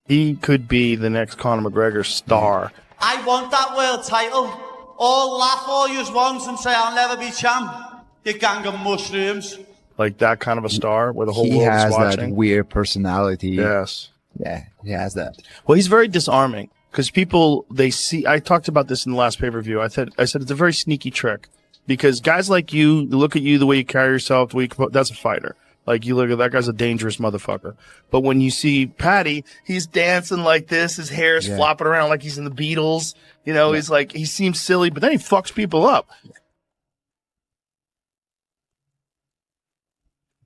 He could be the next Conor McGregor star. I want that world title. All laugh all you want and say I'll never be champ. You gang of mushrooms. Like that kind of a star where the whole He world's has watching. that weird personality. Yes. Yeah, he has that. Well, he's very disarming because people, they see, I talked about this in the last pay-per-view. I said it's a very sneaky trick because guys like you look at you, the way you carry yourself, the way you, that's a fighter. Like, you look at that guy's a dangerous motherfucker. But when you see Paddy, he's dancing like this. His hair is flopping around like he's in the Beatles. You know, he's like, he seems silly, but then he fucks people up.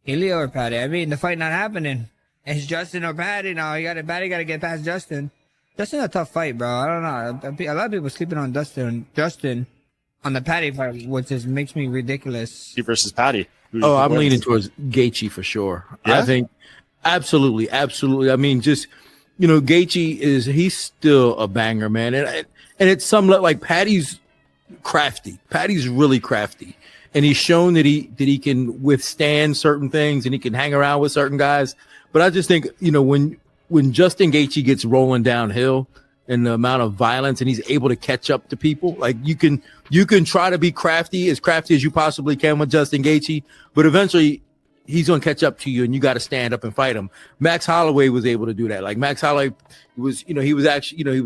Ilia or Paddy? I mean, the fight not happening. It's Justin or Paddy now. Paddy got to get past Justin. Justin's a tough fight, bro. I don't know. A lot of people sleeping on Justin on the Paddy fight, which just makes me ridiculous. Versus Paddy. Oh, I'm leaning towards Gaethje for sure. Yeah? I think absolutely. I mean, just, you know, Gaethje he's still a banger, man. And it's somewhat like Paddy's crafty. Paddy's really crafty. And he's shown that he can withstand certain things and he can hang around with certain guys. But I just think, you know, when Justin Gaethje gets rolling downhill and the amount of violence and he's able to catch up to people, like you can try to be crafty as you possibly can with Justin Gaethje, but eventually he's going to catch up to you and you got to stand up and fight him. Max Holloway was able to do that. Like Max Holloway was, you know, he was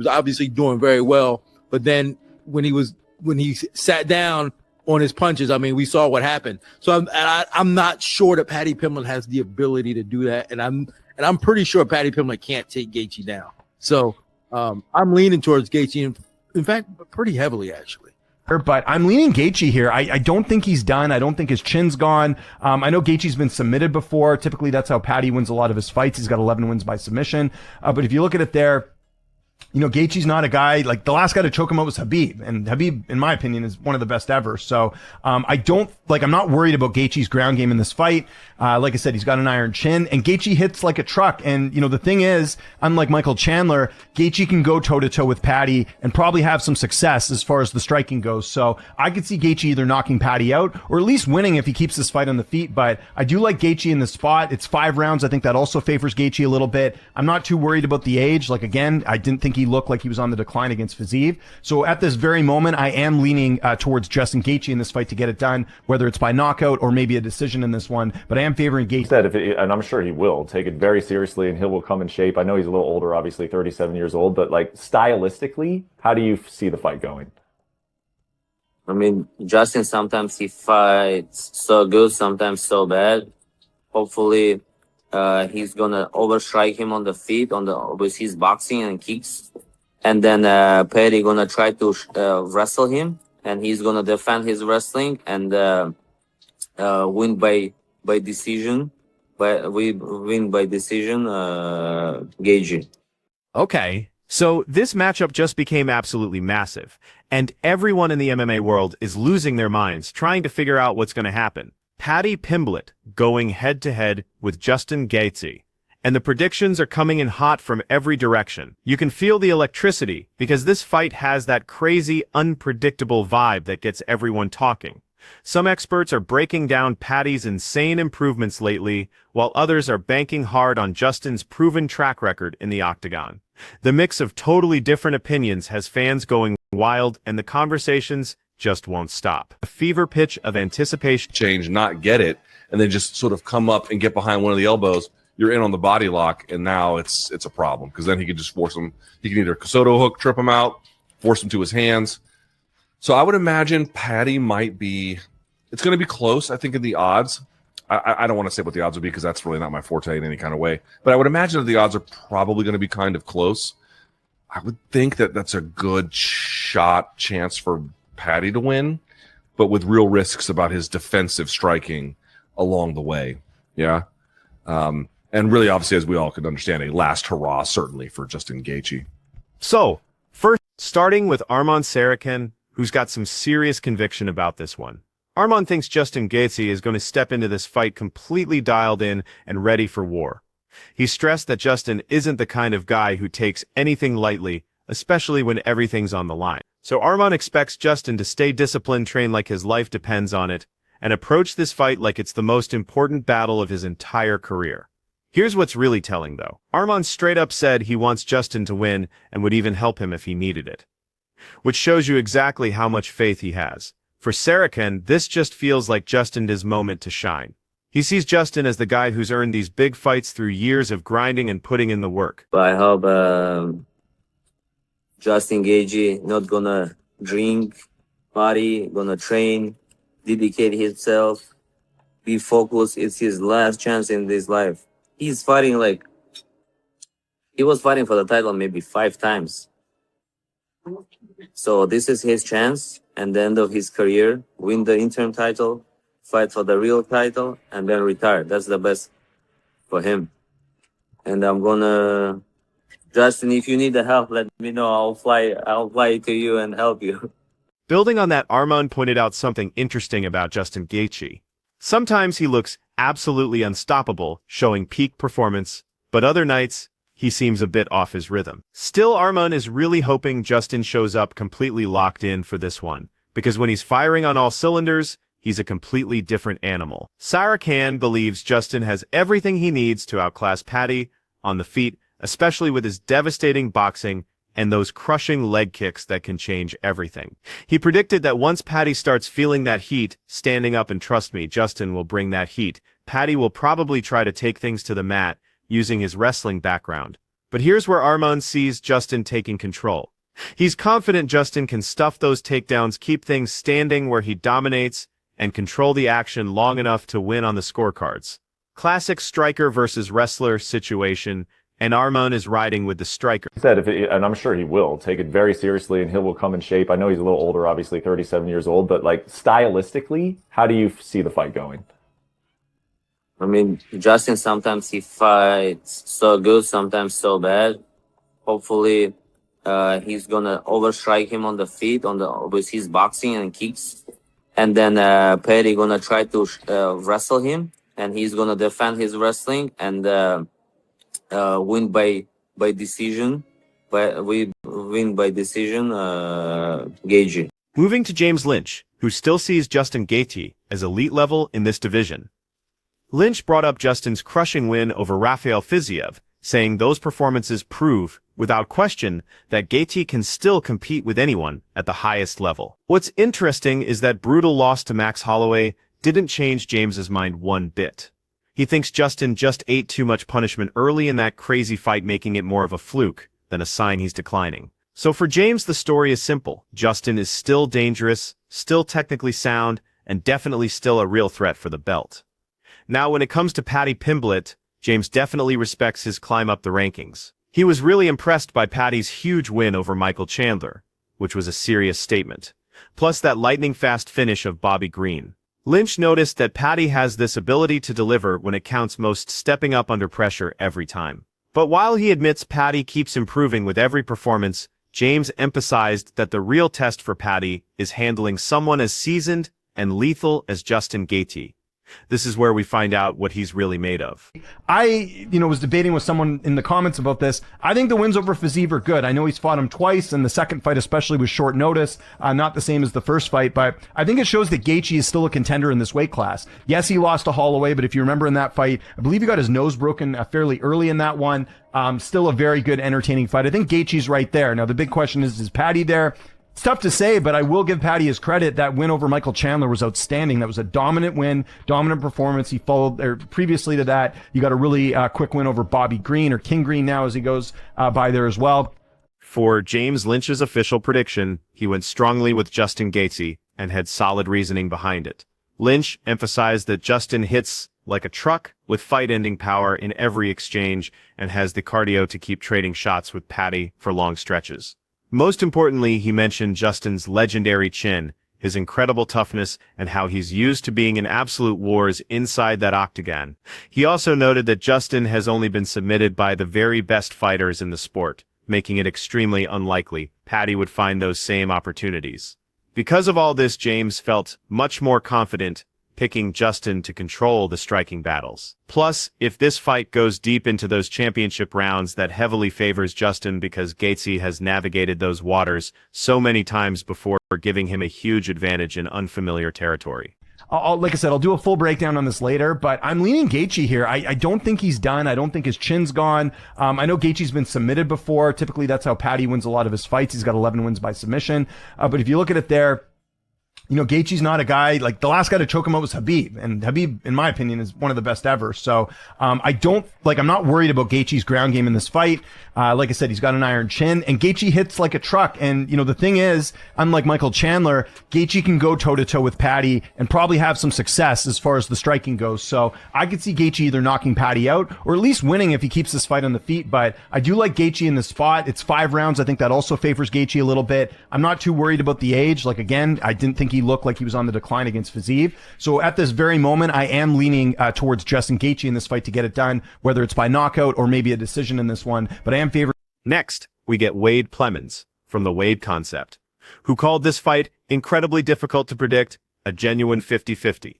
obviously doing very well, but then when he sat down on his punches, I mean, we saw what happened. So I'm not sure that Paddy Pimblett has the ability to do that, and I'm pretty sure Paddy Pimblett can't take Gaethje down. So I'm leaning towards Gaethje, in fact, pretty heavily actually. But I'm leaning Gaethje here. I don't think he's done. I don't think his chin's gone. I know Gaethje's been submitted before. Typically, that's how Paddy wins a lot of his fights. He's got 11 wins by submission. But if you look at it there, you know, Gaethje's not a guy, like the last guy to choke him out was Khabib, and Khabib, in my opinion, is one of the best ever. So, I'm not worried about Gaethje's ground game in this fight. Like I said, he's got an iron chin, and Gaethje hits like a truck. And, you know, the thing is, unlike Michael Chandler, Gaethje can go toe to toe with Paddy and probably have some success as far as the striking goes. So I could see Gaethje either knocking Paddy out or at least winning if he keeps this fight on the feet. But I do like Gaethje in the spot. It's 5 rounds. I think that also favors Gaethje a little bit. I'm not too worried about the age. Like, again, I didn't think he looked like he was on the decline against Fiziev. So at this very moment, I am leaning towards Justin Gaethje in this fight to get it done, whether it's by knockout or maybe a decision in this one. But I am favoring Gaethje. And I'm sure he will take it very seriously, and he will come in shape. I know he's a little older, obviously 37 years old, but like stylistically, how do you see the fight going? I mean, Justin, sometimes he fights so good, sometimes so bad. Hopefully, he's gonna overstrike him on the feet with his boxing and kicks, and then Paddy gonna try to wrestle him, and he's gonna defend his wrestling and win by decision. But we win by decision, Gaethje. Okay, so this matchup just became absolutely massive, and everyone in the MMA world is losing their minds trying to figure out what's going to happen. Paddy Pimblett going head-to-head with Justin Gaethje, and the predictions are coming in hot from every direction. You can feel the electricity because this fight has that crazy, unpredictable vibe that gets everyone talking. Some experts are breaking down Paddy's insane improvements lately, while others are banking hard on Justin's proven track record in the octagon. The mix of totally different opinions has fans going wild, and the conversations just won't stop. A fever pitch of anticipation. Change, not get it, and then just sort of come up and get behind one of the elbows. You're in on the body lock, and now it's a problem because then he could just force him. He can either Soto hook, trip him out, force him to his hands. So I would imagine Paddy might be – it's going to be close, I think, in the odds. I don't want to say what the odds would be because that's really not my forte in any kind of way. But I would imagine that the odds are probably going to be kind of close. I would think that that's a good chance for Paddy to win, but with real risks about his defensive striking along the way. Yeah. And really, obviously, as we all could understand, a last hurrah, certainly, for Justin Gaethje. So, first, starting with Arman Sarakin, who's got some serious conviction about this one. Arman thinks Justin Gaethje is going to step into this fight completely dialed in and ready for war. He stressed that Justin isn't the kind of guy who takes anything lightly, especially when everything's on the line. So Arman expects Justin to stay disciplined, train like his life depends on it, and approach this fight like it's the most important battle of his entire career. Here's what's really telling though. Arman straight up said he wants Justin to win and would even help him if he needed it. Which shows you exactly how much faith he has. For Saracen, this just feels like Justin's moment to shine. He sees Justin as the guy who's earned these big fights through years of grinding and putting in the work. But I hope Justin Gaethje not gonna drink, party, gonna train, dedicate himself, be focused. It's his last chance in this life. He's fighting he was fighting for the title maybe 5 times. So this is his chance, and the end of his career, win the interim title, fight for the real title, and then retire. That's the best for him. And I'm gonna, Justin, if you need the help, let me know. I'll fly to you and help you. Building on that, Arman pointed out something interesting about Justin Gaethje. Sometimes he looks absolutely unstoppable, showing peak performance, but other nights, he seems a bit off his rhythm. Still, Arman is really hoping Justin shows up completely locked in for this one, because when he's firing on all cylinders, he's a completely different animal. Saracen believes Justin has everything he needs to outclass Paddy on the feet, especially with his devastating boxing and those crushing leg kicks that can change everything. He predicted that once Paddy starts feeling that heat, standing up, and trust me, Justin will bring that heat. Paddy will probably try to take things to the mat using his wrestling background. But here's where Arman sees Justin taking control. He's confident Justin can stuff those takedowns, keep things standing where he dominates, and control the action long enough to win on the scorecards. Classic striker versus wrestler situation, and Arman is riding with the striker. He said, and I'm sure he will, take it very seriously and he will come in shape. I know he's a little older, obviously 37 years old, but stylistically, how do you see the fight going? I mean, Justin, sometimes he fights so good, sometimes so bad. Hopefully, he's gonna overstrike him on the feet, with his boxing and kicks. And then Paddy gonna try to wrestle him, and he's gonna defend his wrestling and win by decision. Win by decision, Gaethje. Moving to James Lynch, who still sees Justin Gaethje as elite level in this division. Lynch brought up Justin's crushing win over Rafael Fiziev, saying those performances prove, without question, that Gaethje can still compete with anyone at the highest level. What's interesting is that brutal loss to Max Holloway didn't change James's mind one bit. He thinks Justin just ate too much punishment early in that crazy fight, making it more of a fluke than a sign he's declining. So for James, the story is simple. Justin is still dangerous, still technically sound, and definitely still a real threat for the belt. Now, when it comes to Paddy Pimblett, James definitely respects his climb up the rankings. He was really impressed by Paddy's huge win over Michael Chandler, which was a serious statement, plus that lightning-fast finish of Bobby Green. Lynch noticed that Paddy has this ability to deliver when it counts most, stepping up under pressure every time. But while he admits Paddy keeps improving with every performance, James emphasized that the real test for Paddy is handling someone as seasoned and lethal as Justin Gaethje. This is where we find out what he's really made of. I was debating with someone in the comments about this. I think the wins over Fiziev are good. I know he's fought him twice, and the second fight especially was short notice, not the same as the first fight, but I think it shows that Gaethje is still a contender in this weight class. Yes, he lost to Holloway, but if you remember in that fight, I believe he got his nose broken fairly early in that one. Still a very good, entertaining fight. I think Gaethje's right there. Now, the big question is Paddy there? It's tough to say, but I will give Paddy his credit. That win over Michael Chandler was outstanding. That was a dominant win, dominant performance. He followed, previously to that, you got a really quick win over Bobby Green, or King Green now as he goes by there as well. For James Lynch's official prediction, he went strongly with Justin Gaethje and had solid reasoning behind it. Lynch emphasized that Justin hits like a truck with fight-ending power in every exchange and has the cardio to keep trading shots with Paddy for long stretches. Most importantly, he mentioned Justin's legendary chin, his incredible toughness, and how he's used to being in absolute wars inside that octagon. He also noted that Justin has only been submitted by the very best fighters in the sport, making it extremely unlikely Paddy would find those same opportunities. Because of all this, James felt much more confident picking Justin to control the striking battles. Plus, if this fight goes deep into those championship rounds, that heavily favors Justin because Gaethje has navigated those waters so many times before, giving him a huge advantage in unfamiliar territory. like I said, I'll do a full breakdown on this later, but I'm leaning Gaethje here. I don't think he's done. I don't think his chin's gone. I know Gaethje's been submitted before. Typically, that's how Paddy wins a lot of his fights. He's got 11 wins by submission. But if you look at it there, you know, Gaethje's not a guy, like the last guy to choke him out was Khabib, and Khabib, in my opinion, is one of the best ever. So, I'm not worried about Gaethje's ground game in this fight. Like I said, he's got an iron chin, and Gaethje hits like a truck. And, you know, the thing is, unlike Michael Chandler, Gaethje can go toe to toe with Paddy and probably have some success as far as the striking goes. So I could see Gaethje either knocking Paddy out or at least winning if he keeps this fight on the feet. But I do like Gaethje in this spot. It's 5 rounds. I think that also favors Gaethje a little bit. I'm not too worried about the age. Like, again, I didn't think he looked like he was on the decline against Fiziev. So at this very moment, I am leaning towards Justin Gaethje in this fight to get it done, whether it's by knockout or maybe a decision in this one. But I am favoring. Next, we get Wade Plemons from the Wade Concept, who called this fight incredibly difficult to predict, a genuine 50-50,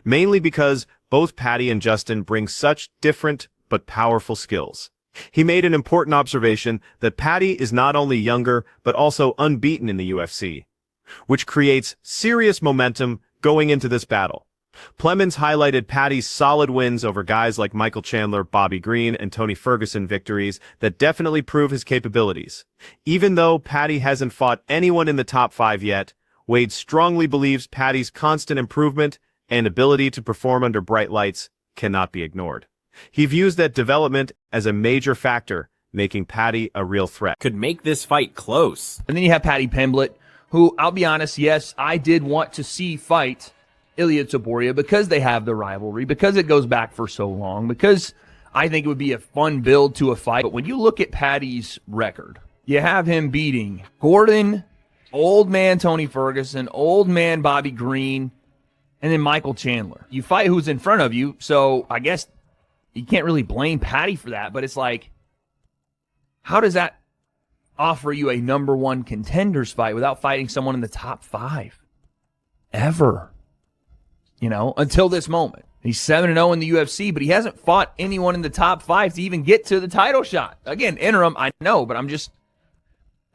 mainly because both Paddy and Justin bring such different but powerful skills. He made an important observation that Paddy is not only younger, but also unbeaten in the UFC, which creates serious momentum going into this battle. Plemons highlighted Paddy's solid wins over guys like Michael Chandler, Bobby Green, and Tony Ferguson, victories that definitely prove his capabilities. Even though Paddy hasn't fought anyone in the top 5 yet, Wade strongly believes Paddy's constant improvement and ability to perform under bright lights cannot be ignored. He views that development as a major factor, making Paddy a real threat. Could make this fight close. And then you have Paddy Pimblett, who, I'll be honest, yes, I did want to see fight Ilia Topuria because they have the rivalry, because it goes back for so long, because I think it would be a fun build to a fight. But when you look at Paddy's record, you have him beating Gordon, old man Tony Ferguson, old man Bobby Green, and then Michael Chandler. You fight who's in front of you, so I guess you can't really blame Paddy for that, but it's like, how does that offer you a number 1 contenders fight without fighting someone in the top 5? Ever. You know, until this moment. He's 7-0 in the UFC, but he hasn't fought anyone in the top 5 to even get to the title shot. Again, interim, I know, but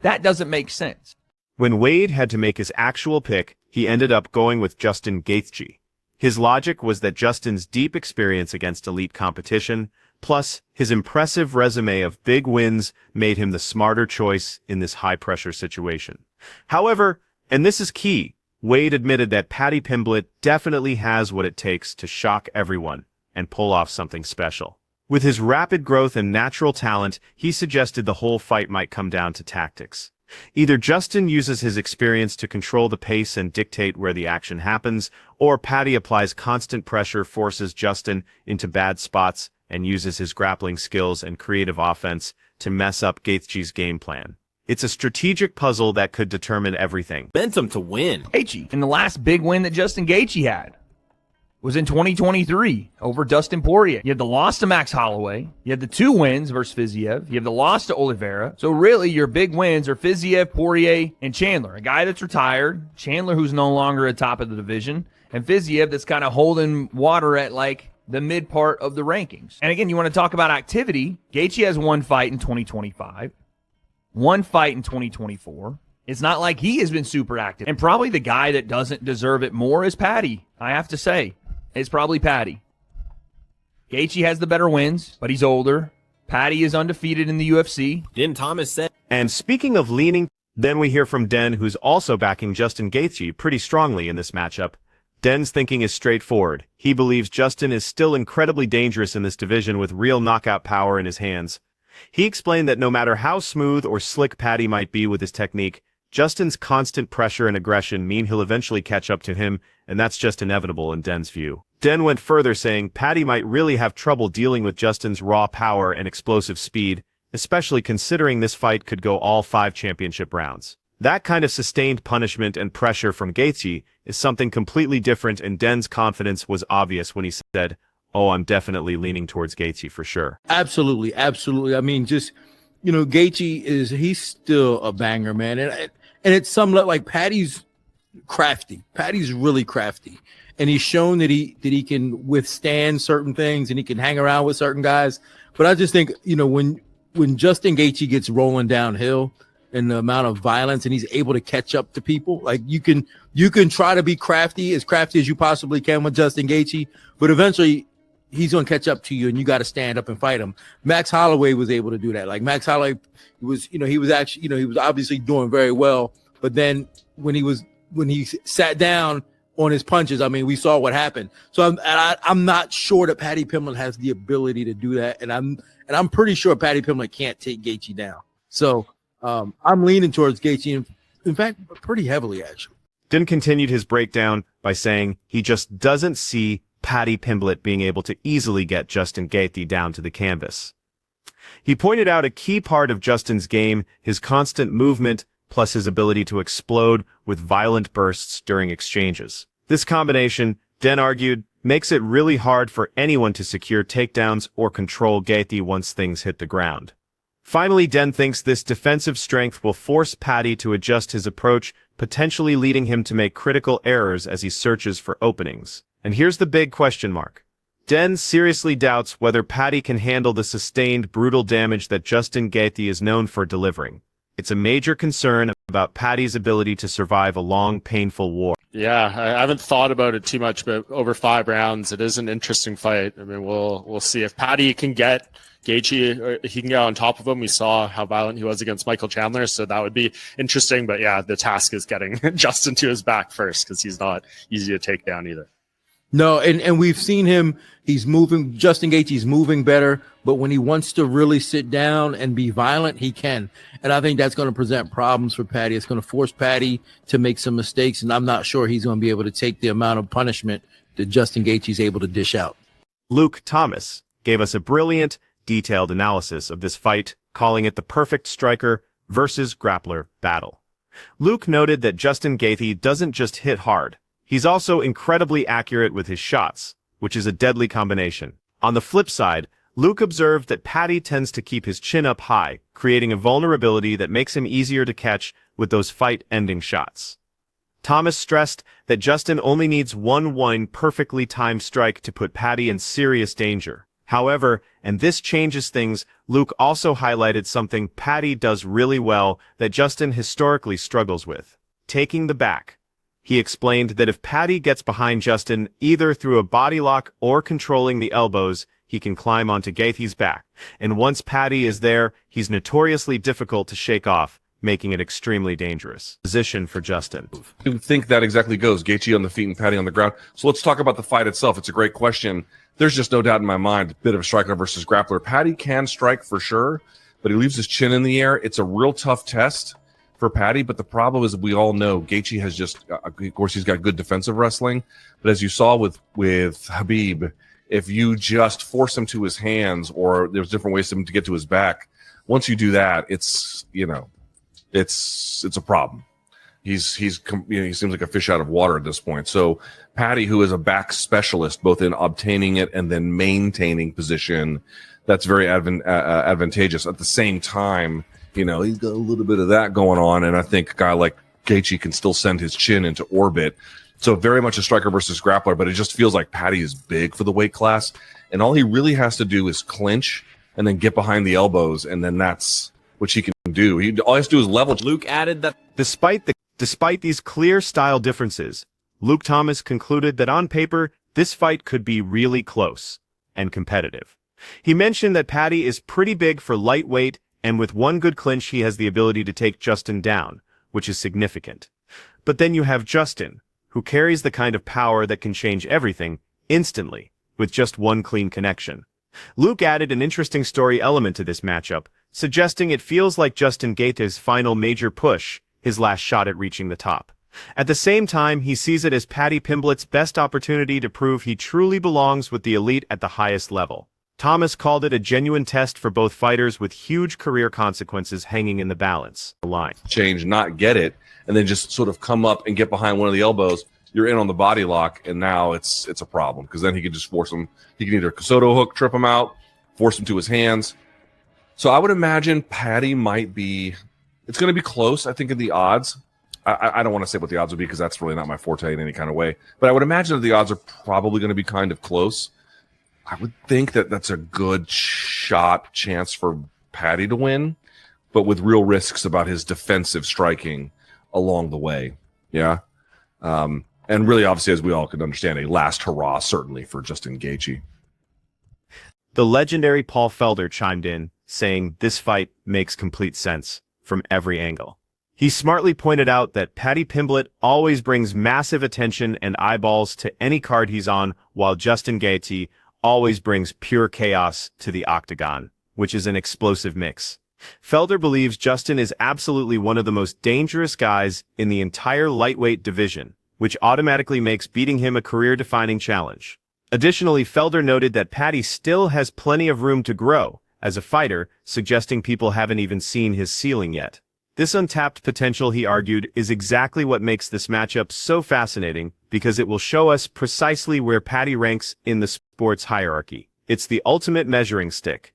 that doesn't make sense. When Wade had to make his actual pick, he ended up going with Justin Gaethje. His logic was that Justin's deep experience against elite competition, plus his impressive resume of big wins, made him the smarter choice in this high-pressure situation. However, and this is key, Wade admitted that Paddy Pimblett definitely has what it takes to shock everyone and pull off something special. With his rapid growth and natural talent, he suggested the whole fight might come down to tactics. Either Justin uses his experience to control the pace and dictate where the action happens, or Paddy applies constant pressure, forces Justin into bad spots, and uses his grappling skills and creative offense to mess up Gaethje's game plan. It's a strategic puzzle that could determine everything. Momentum to win. Gaethje, and the last big win that Justin Gaethje had was in 2023 over Dustin Poirier. You had the loss to Max Holloway. You had the 2 wins versus Fiziev. You have the loss to Oliveira. So really, your big wins are Fiziev, Poirier, and Chandler. A guy that's retired, Chandler who's no longer at top of the division, and Fiziev that's kind of holding water at like the mid part of the rankings. And again, you want to talk about activity. Gaethje has 1 fight in 2025. 1 fight in 2024. It's not like he has been super active. And probably the guy that doesn't deserve it more is Paddy. I have to say, it's probably Paddy. Gaethje has the better wins, but he's older. Paddy is undefeated in the UFC. Didn't Thomas say? And speaking of leaning, then we hear from Den, who's also backing Justin Gaethje pretty strongly in this matchup. Den's thinking is straightforward. He believes Justin is still incredibly dangerous in this division with real knockout power in his hands. He explained that no matter how smooth or slick Paddy might be with his technique, Justin's constant pressure and aggression mean he'll eventually catch up to him, and that's just inevitable in Den's view. Den went further, saying Paddy might really have trouble dealing with Justin's raw power and explosive speed, especially considering this fight could go all 5 championship rounds. That kind of sustained punishment and pressure from Gaethje is something completely different, and Den's confidence was obvious when he said, "Oh, I'm definitely leaning towards Gaethje for sure." Absolutely, absolutely. I mean, just, you know, Gaethje he's still a banger, man. And it's something like Paddy's crafty. Paddy's really crafty. And he's shown that he can withstand certain things and he can hang around with certain guys. But I just think, you know, when Justin Gaethje gets rolling downhill, and the amount of violence, and he's able to catch up to people. Like you can try to be crafty as you possibly can with Justin Gaethje, but eventually he's going to catch up to you, and you got to stand up and fight him. Max Holloway was able to do that. Like Max Holloway was, he was obviously doing very well, but then when he sat down on his punches, I mean, we saw what happened. So I'm not sure that Paddy Pimblett has the ability to do that, and I'm pretty sure Paddy Pimblett can't take Gaethje down. So I'm leaning towards Gaethje, in fact, pretty heavily actually. Den continued his breakdown by saying he just doesn't see Paddy Pimblett being able to easily get Justin Gaethje down to the canvas. He pointed out a key part of Justin's game, his constant movement, plus his ability to explode with violent bursts during exchanges. This combination, Den argued, makes it really hard for anyone to secure takedowns or control Gaethje once things hit the ground. Finally, Den thinks this defensive strength will force Paddy to adjust his approach, potentially leading him to make critical errors as he searches for openings. And here's the big question mark. Den seriously doubts whether Paddy can handle the sustained, brutal damage that Justin Gaethje is known for delivering. It's a major concern about Paddy's ability to survive a long, painful war. Yeah, I haven't thought about it too much, but over 5 rounds, it is an interesting fight. I mean, we'll see if Paddy can get Gaethje, or he can get on top of him. We saw how violent he was against Michael Chandler, so that would be interesting. But yeah, the task is getting Justin to his back first, because he's not easy to take down either. No, and we've seen him, he's moving, Justin Gaethje's moving better, but when he wants to really sit down and be violent, he can. And I think that's going to present problems for Paddy. It's going to force Paddy to make some mistakes, and I'm not sure he's going to be able to take the amount of punishment that Justin Gaethje's able to dish out. Luke Thomas gave us a brilliant, detailed analysis of this fight, calling it the perfect striker versus grappler battle. Luke noted that Justin Gaethje doesn't just hit hard. He's also incredibly accurate with his shots, which is a deadly combination. On the flip side, Luke observed that Paddy tends to keep his chin up high, creating a vulnerability that makes him easier to catch with those fight-ending shots. Thomas stressed that Justin only needs one perfectly timed strike to put Paddy in serious danger. However, and this changes things, Luke also highlighted something Paddy does really well that Justin historically struggles with: taking the back. He explained that if Paddy gets behind Justin, either through a body lock or controlling the elbows, he can climb onto Gaethje's back. And once Paddy is there, he's notoriously difficult to shake off, making it extremely dangerous position for Justin. I think that exactly goes. Gaethje on the feet and Paddy on the ground. So let's talk about the fight itself. It's a great question. There's just no doubt in my mind, a bit of a striker versus grappler. Paddy can strike for sure, but he leaves his chin in the air. It's a real tough test for Paddy, but the problem is, we all know Gaethje has just, of course, he's got good defensive wrestling, but as you saw with Khabib, if you just force him to his hands, or there's different ways for him to get to his back, once you do that, it's a problem. He seems like a fish out of water at this point. So Paddy, who is a back specialist, both in obtaining it and then maintaining position, that's very advantageous. At the same time, he's got a little bit of that going on, and I think a guy like Gaethje can still send his chin into orbit. So very much a striker versus grappler, but it just feels like Paddy is big for the weight class, and all he really has to do is clinch and then get behind the elbows, and then that's what he can do. All he has to do is level. Luke added that despite these clear style differences, Luke Thomas concluded that on paper, this fight could be really close and competitive. He mentioned that Paddy is pretty big for lightweight, and with one good clinch, he has the ability to take Justin down, which is significant. But then you have Justin, who carries the kind of power that can change everything instantly, with just one clean connection. Luke added an interesting story element to this matchup, suggesting it feels like Justin Gaethje's final major push, his last shot at reaching the top. At the same time, he sees it as Paddy Pimblett's best opportunity to prove he truly belongs with the elite at the highest level. Thomas called it a genuine test for both fighters, with huge career consequences hanging in the balance. Change, not get it, and then just sort of come up and get behind one of the elbows. You're in on the body lock, and now it's a problem, because then he can just force him. He can either Kosoto hook, trip him out, force him to his hands. So I would imagine Paddy might be. It's going to be close, I think, in the odds. I don't want to say what the odds would be, because that's really not my forte in any kind of way. But I would imagine that the odds are probably going to be kind of close. I would think that that's a good chance for Paddy to win, but with real risks about his defensive striking along the way. Yeah. And really, obviously, as we all could understand, a last hurrah, certainly, for Justin Gaethje. The legendary Paul Felder chimed in, saying this fight makes complete sense from every angle. He smartly pointed out that Paddy Pimblett always brings massive attention and eyeballs to any card he's on, while Justin Gaethje always brings pure chaos to the octagon, which is an explosive mix. Felder believes Justin is absolutely one of the most dangerous guys in the entire lightweight division, which automatically makes beating him a career-defining challenge. Additionally, Felder noted that Paddy still has plenty of room to grow as a fighter, suggesting people haven't even seen his ceiling yet. This untapped potential, he argued, is exactly what makes this matchup so fascinating, because it will show us precisely where Paddy ranks in the sport's hierarchy. It's the ultimate measuring stick.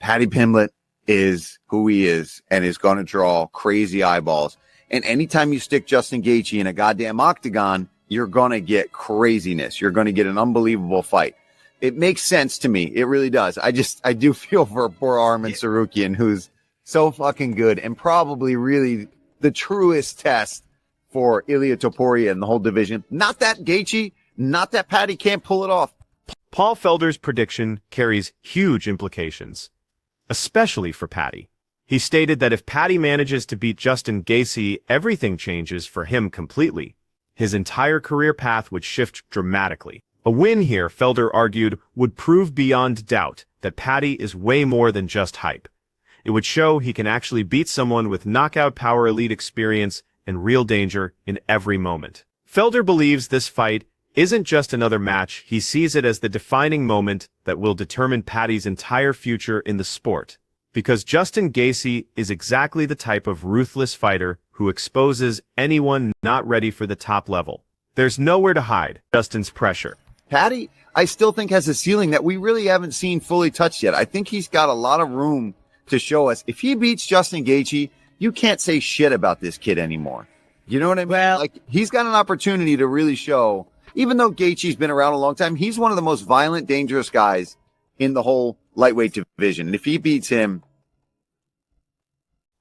Paddy Pimblett is who he is and is going to draw crazy eyeballs. And anytime you stick Justin Gaethje in a goddamn octagon, you're going to get craziness. You're going to get an unbelievable fight. It makes sense to me. It really does. I do feel for poor Arman Sarukian, who's so fucking good and probably really the truest test for Ilia Topuria in the whole division. Not that Gaethje, not that Paddy can't pull it off. Paul Felder's prediction carries huge implications, especially for Paddy. He stated that if Paddy manages to beat Justin Gaethje, everything changes for him completely. His entire career path would shift dramatically. A win here, Felder argued, would prove beyond doubt that Paddy is way more than just hype. It would show he can actually beat someone with knockout power, elite experience, and real danger in every moment. Felder believes this fight isn't just another match. He sees it as the defining moment that will determine Paddy's entire future in the sport. Because Justin Gaethje is exactly the type of ruthless fighter who exposes anyone not ready for the top level. There's nowhere to hide Justin's pressure. Paddy, I still think, has a ceiling that we really haven't seen fully touched yet. I think he's got a lot of room to show us. If he beats Justin Gaethje, you can't say shit about this kid anymore. You know what I mean? Well, like, he's got an opportunity to really show, even though Gaethje's been around a long time, he's one of the most violent, dangerous guys in the whole lightweight division. And if he beats him...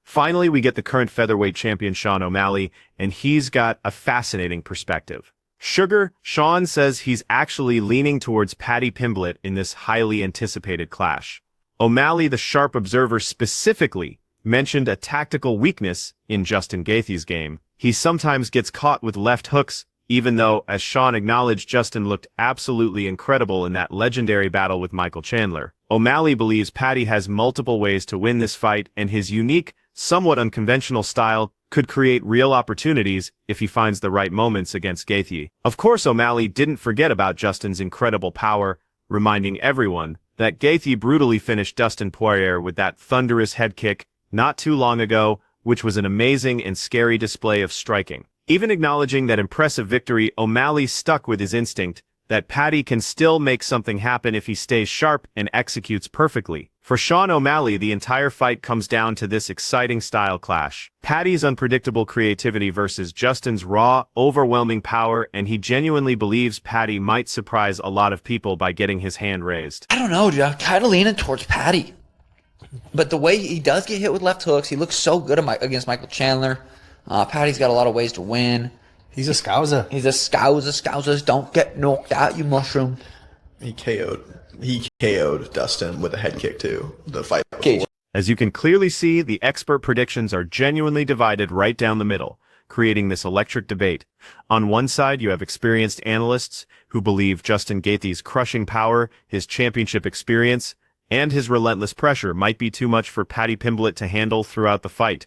Finally, we get the current featherweight champion Sean O'Malley, and he's got a fascinating perspective. Sean says he's actually leaning towards Paddy Pimblett in this highly anticipated clash. O'Malley, the sharp observer, specifically mentioned a tactical weakness in Justin Gaethje's game. He sometimes gets caught with left hooks, even though, as Sean acknowledged, Justin looked absolutely incredible in that legendary battle with Michael Chandler. O'Malley believes Paddy has multiple ways to win this fight, and his unique, somewhat unconventional style could create real opportunities if he finds the right moments against Gaethje. Of course, O'Malley didn't forget about Justin's incredible power, reminding everyone that Gaethje brutally finished Dustin Poirier with that thunderous head kick not too long ago, which was an amazing and scary display of striking. Even acknowledging that impressive victory, O'Malley stuck with his instinct that Paddy can still make something happen if he stays sharp and executes perfectly. For Sean O'Malley, the entire fight comes down to this exciting style clash. Paddy's unpredictable creativity versus Justin's raw, overwhelming power, and he genuinely believes Paddy might surprise a lot of people by getting his hand raised. I don't know, dude. I'm kind of leaning towards Paddy. But the way he does get hit with left hooks, he looks so good against Michael Chandler. Paddy's got a lot of ways to win. He's a scouser. He's a scouser. Scousers don't get knocked out, you mushroom. He KO'd Dustin with a head kick too. The fight before. As you can clearly see, the expert predictions are genuinely divided right down the middle, creating this electric debate. On one side, you have experienced analysts who believe Justin Gaethje's crushing power, his championship experience, and his relentless pressure might be too much for Paddy Pimblett to handle throughout the fight.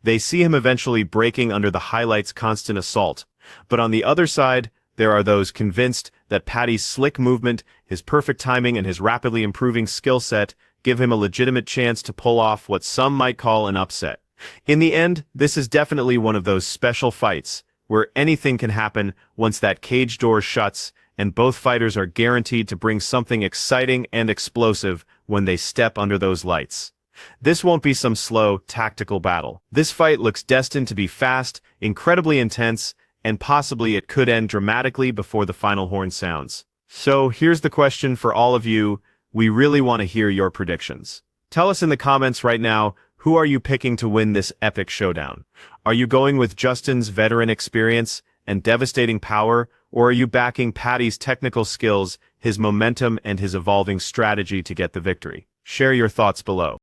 They see him eventually breaking under the highlight's constant assault. But on the other side, there are those convinced that Paddy's slick movement, his perfect timing, and his rapidly improving skill set give him a legitimate chance to pull off what some might call an upset. In the end, this is definitely one of those special fights where anything can happen once that cage door shuts, and both fighters are guaranteed to bring something exciting and explosive when they step under those lights. This won't be some slow, tactical battle. This fight looks destined to be fast, incredibly intense, and possibly it could end dramatically before the final horn sounds. So here's the question for all of you. We really want to hear your predictions. Tell us in the comments right now, who Who are you picking to win this epic showdown? Are you going with Justin's veteran experience and devastating power, or are you backing Paddy's technical skills, his momentum, and his evolving strategy to get the victory? Share your thoughts below.